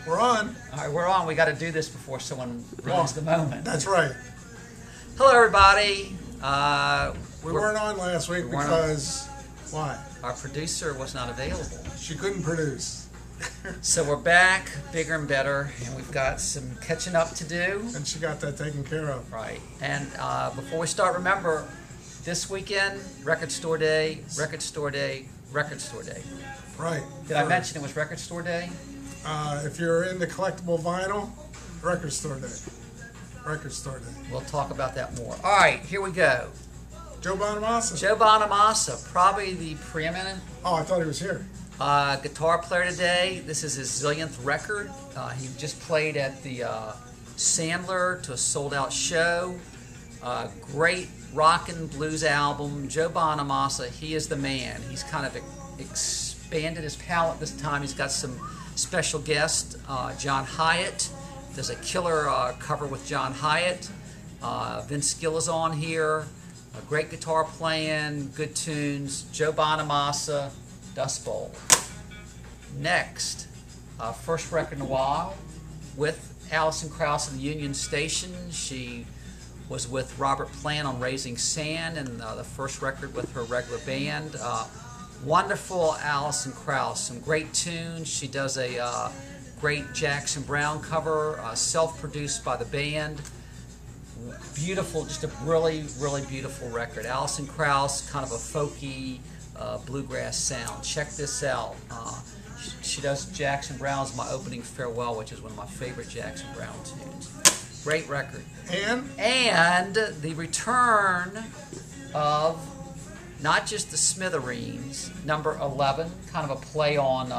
We're on. All right, we're on. We got to do this before someone ruins the moment. That's right. Hello, everybody. We weren't on last week because why? Our producer was not available. She couldn't produce. So we're back, bigger and better, and we've got some catching up to do. And she got that taken care of. Right. And before we start, remember, this weekend, Record Store Day, Record Store Day, Record Store Day. Right. Did I mention it was Record Store Day? If you're into collectible vinyl, Record Store Day. Record Store Day. We'll talk about that more. All right, here we go. Joe Bonamassa. Joe Bonamassa, probably the preeminent Oh, I thought he was here. guitar player today. This is his zillionth record. He just played at the Sandler to a sold-out show. Great rock and blues album. Joe Bonamassa, he is the man. He's kind of expanded his palette this time. He's got some special guest, John Hyatt. There's a killer cover with John Hyatt. Vince Gill is on here. Great guitar playing, good tunes. Joe Bonamassa, Dust Bowl. Next, first record in a while with Alison Krauss in the Union Station. She was with Robert Plant on Raising Sand, and the first record with her regular band. Wonderful Alison Krauss, some great tunes. She does a great Jackson Browne cover, self-produced by the band. Beautiful, just a really, really beautiful record. Alison Krauss, kind of a folky bluegrass sound. Check this out. She does Jackson Browne's My Opening Farewell, which is one of my favorite Jackson Browne tunes. Great record. And the return of not just the Smithereens, number 11, kind of a play on...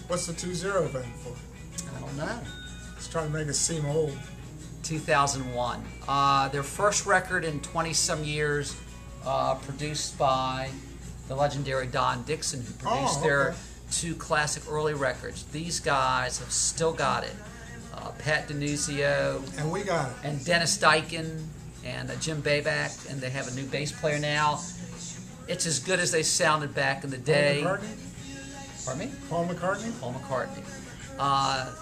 What's the 2-0 event for? I don't know. It's trying to make us seem old. 2001. Their first record in 20-some years, produced by the legendary Don Dixon, who produced their two classic early records. These guys have still got it. Pat Denuzio. And we got it. And Dennis Dykin and Jim Baback, and they have a new bass player now. It's as good as they sounded back in the day. Paul McCartney? Pardon me? Paul McCartney? Paul McCartney.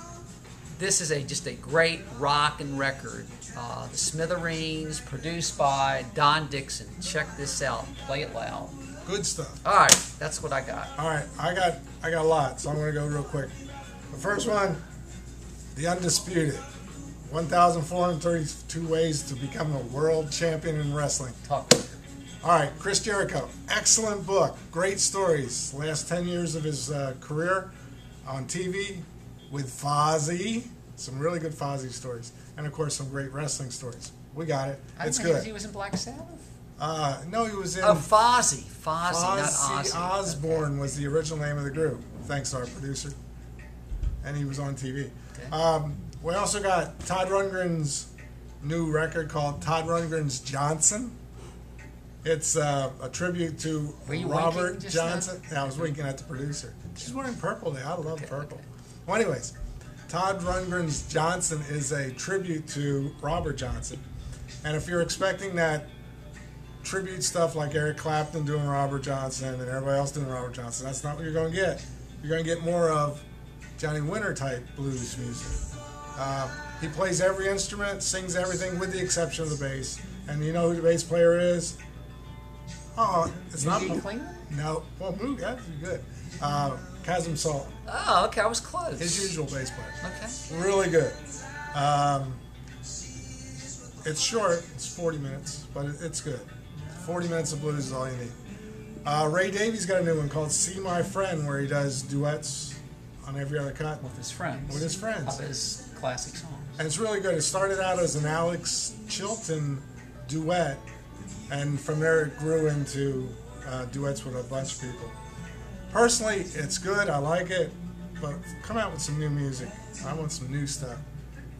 This is just a great rockin' record. The Smithereens, produced by Don Dixon. Check this out. Play it loud. Good stuff. All right, that's what I got. All right, I got a lot, so I'm going to go real quick. The first one, the undisputed, 1,432 ways to become a world champion in wrestling. Talk. All right, Chris Jericho, excellent book, great stories. Last 10 years of his career on TV with Fozzy, some really good Fozzy stories, and of course some great wrestling stories. We got it. It's good. He was in Black Sabbath. No, he was in. Oh, Fozzy, not Ozzy Ozzy. Osbourne was the original name of the group. Thanks to our producer, and he was on TV. Okay. We also got Todd Rundgren's new record called Todd Rundgren's Johnson. It's a tribute to Robert Johnson. Yeah, I was winking at the producer. She's wearing purple there. I love purple. Okay. Well, anyways, Todd Rundgren's Johnson is a tribute to Robert Johnson. And if you're expecting that tribute stuff like Eric Clapton doing Robert Johnson and everybody else doing Robert Johnson, that's not what you're going to get. You're going to get more of Johnny Winter type blues music. He plays every instrument, sings everything with the exception of the bass. And you know who the bass player is? Oh, it's not McLean? No. Well, Moog, that's good. Chasm Salt. Oh, okay, I was close. His usual bass player. Okay. Really good. It's short. It's 40 minutes, but it's good. 40 minutes of blues is all you need. Ray Davies got a new one called See My Friend, where he does duets on every other cut. With his friends. With his friends. Of his classic songs. And it's really good. It started out as an Alex Chilton duet, and from there it grew into duets with a bunch of people. Personally, it's good. I like it, but come out with some new music. I want some new stuff.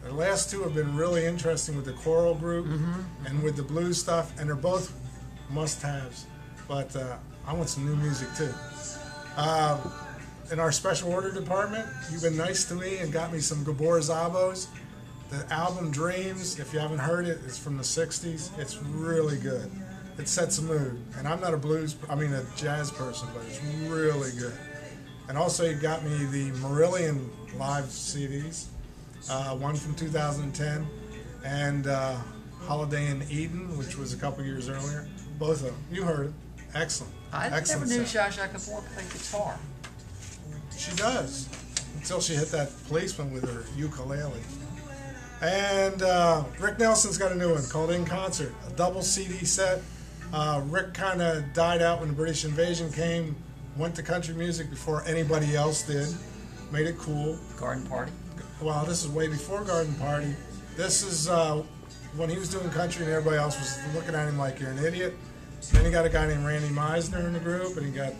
The last two have been really interesting with the choral group and with the blues stuff, and they're both must-haves. But I want some new music too. In our special order department, you've been nice to me and got me some Gabor Szabos. The album Dreams, if you haven't heard it, it's from the 60s. It's really good. It sets a mood. And I'm not a jazz person, but it's really good. And also he got me the Marillion live CDs, one from 2010 and Holiday in Eden, which was a couple years earlier. Both of them. You heard it. Excellent. I Excellent never knew sound. Zsa Zsa Gabor played guitar. She does. Until she hit that policeman with her ukulele. And Rick Nelson's got a new one called In Concert, a double CD set. Rick kind of died out when the British invasion came, went to country music before anybody else did, made it cool. Garden Party. Well, this is way before Garden Party. This is when he was doing country and everybody else was looking at him like you're an idiot. Then he got a guy named Randy Meisner in the group, and he got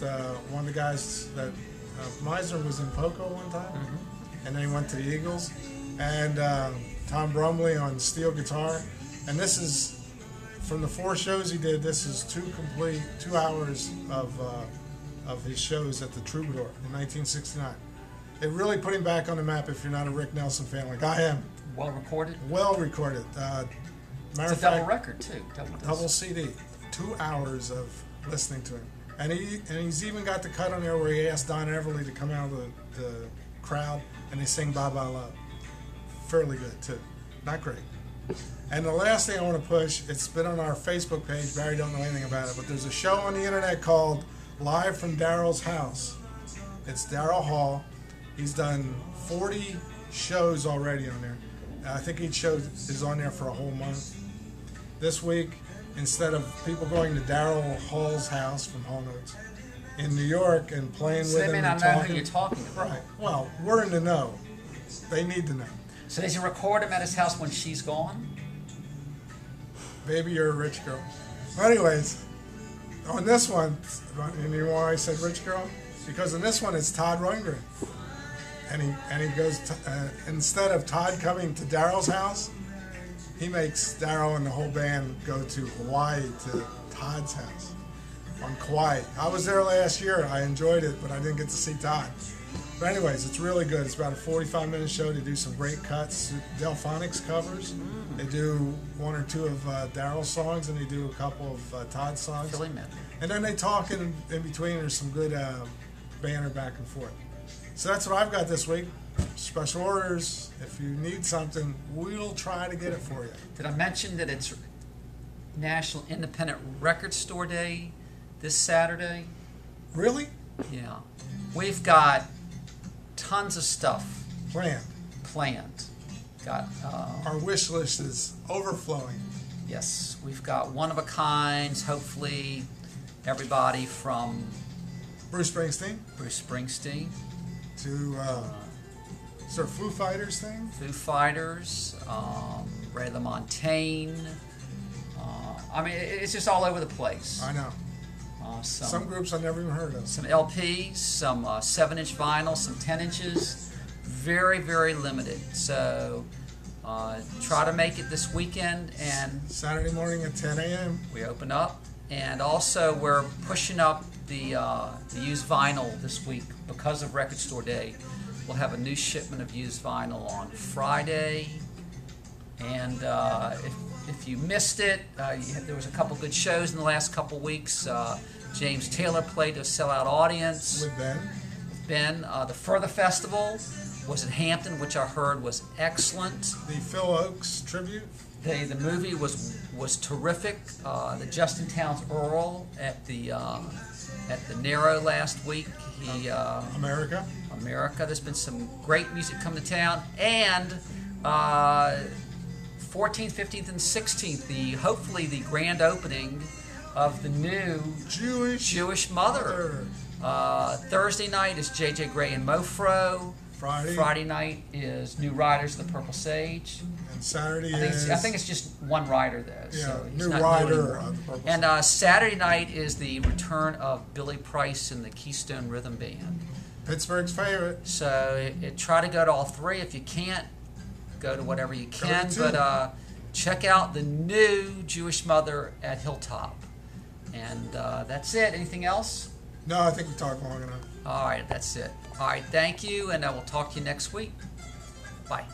one of the guys that Meisner was in Poco one time, and then he went to the Eagles, and Tom Brumley on steel guitar. And this is, from the 4 shows he did, this is 2 hours of his shows at the Troubadour in 1969. It really put him back on the map if you're not a Rick Nelson fan like I am. Well recorded. Well recorded. It's a double record too. Double CD. 2 hours of listening to him. And he's even got the cut on there where he asked Don Everly to come out of the crowd and they sing Bye Bye Love. Fairly good too. Not great. And the last thing I want to push, it's been on our Facebook page. Barry don't know anything about it, but there's a show on the internet called Live from Daryl's House. It's Daryl Hall. He's done 40 shows already on there. I think each show is on there for a whole month. This week, instead of people going to Daryl Hall's house from Hall Notes in New York and playing with him, they may not know who you're talking about. Right. Well, we're in the know. They need to know. So does he record him at his house when she's gone? Baby, you're a rich girl. Anyways, on this one, and you know why I said rich girl? Because in this one, it's Todd Rundgren. And he goes, instead of Todd coming to Daryl's house, he makes Daryl and the whole band go to Hawaii to Todd's house on Kauai. I was there last year. I enjoyed it, but I didn't get to see Todd. But anyways, it's really good. It's about a 45-minute show. They do some great cuts. Delphonics covers. They do 1 or 2 of Daryl's songs, and they do a couple of Todd's songs. Philly Medley. And then they talk in between. There's some good banter back and forth. So that's what I've got this week. Special orders. If you need something, we'll try to get it for you. Did I mention that it's National Independent Record Store Day this Saturday? Really? Yeah. We've got tons of stuff planned. Got our wish list is overflowing. Yes, we've got one-of-a-kinds. Hopefully, everybody from Bruce Springsteen to sort of Foo Fighters thing. Foo Fighters, Ray LaMontagne. I mean, it's just all over the place. I know. Some groups I've never even heard of. Some LPs, some 7-inch vinyl, some 10 inches. Very, very limited. So try to make it this weekend. And Saturday morning at 10 a.m. we open up. And also we're pushing up the used vinyl this week because of Record Store Day. We'll have a new shipment of used vinyl on Friday. And if you missed it, there was a couple good shows in the last couple weeks. James Taylor played to a sellout audience. With Ben. The Further Festival was at Hampton, which I heard was excellent. The Phil Oakes tribute. The movie was terrific. The Justin Townes Earl at the Narrow last week. America. There's been some great music come to town, and 14th, 15th, and 16th, hopefully the grand opening of the new Jewish Mother. Thursday night is J.J. Gray and Mofro. Friday night is New Riders of the Purple Sage. And Saturday I think it's just one rider though. Yeah, so New Rider of the Purple Sage. And Saturday night is the return of Billy Price and the Keystone Rhythm Band. Pittsburgh's favorite. So try to go to all 3. If you can't, go to whatever you can. But check out the new Jewish Mother at Hilltop. And that's it. Anything else? No, I think we talked long enough. All right, that's it. All right, thank you, and I will talk to you next week. Bye.